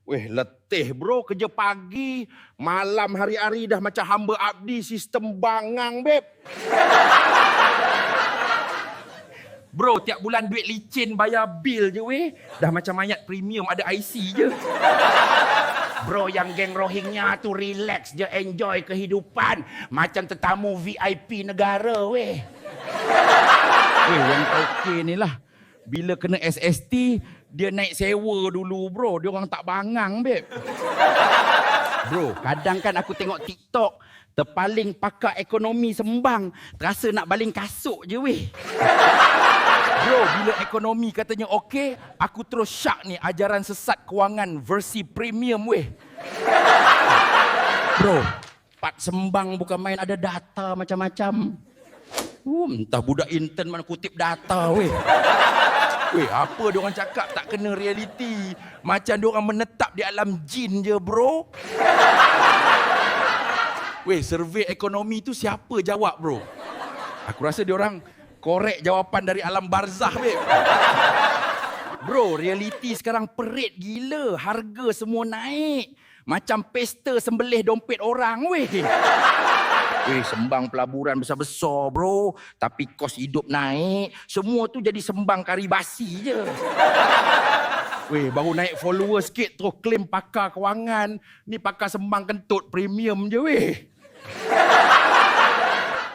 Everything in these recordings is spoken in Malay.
Weh, letih bro, kerja pagi, malam hari-hari dah macam hamba abdi sistem bangang, beb. Bro, tiap bulan duit licin bayar bil je weh. Dah macam mayat premium ada IC je. Bro, yang geng Rohingya tu relax je, enjoy kehidupan. Macam tetamu VIP negara weh. Weh, yang okey ni lah. Bila kena SST, dia naik sewa dulu bro. Dia orang tak bangang, beb. Bro, kadang kan aku tengok TikTok, terpaling pakar ekonomi sembang, terasa nak baling kasut je weh. Bro, bila ekonomi katanya okey, aku terus syak ni ajaran sesat kewangan versi premium weh. Bro, part sembang bukan main, ada data macam-macam. Entah budak intern mana kutip data weh. Weh, apa diorang cakap tak kena realiti. Macam diorang menetap di alam jin je bro. Weh, survey ekonomi tu siapa jawab bro? Aku rasa diorang korek jawapan dari alam barzah weh. Bro, realiti sekarang perit gila. Harga semua naik. Macam pesta sembelih dompet orang weh. Weh, sembang pelaburan besar-besar bro. Tapi kos hidup naik. Semua tu jadi sembang kari basi je. Weh, baru naik follower sikit terus claim pakar kewangan. Ni pakar sembang kentut premium je weh.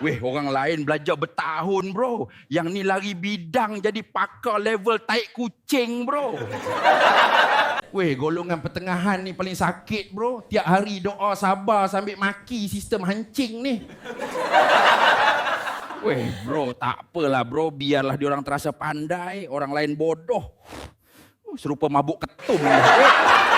Weh, orang lain belajar bertahun bro. Yang ni lari bidang jadi pakar level taik kucing bro. Weh, golongan pertengahan ni paling sakit bro. Tiap hari doa sabar sambil maki sistem hancing ni. Weh bro, tak apalah bro. Biarlah diorang terasa pandai, orang lain bodoh. Serupa mabuk ketum. Weh.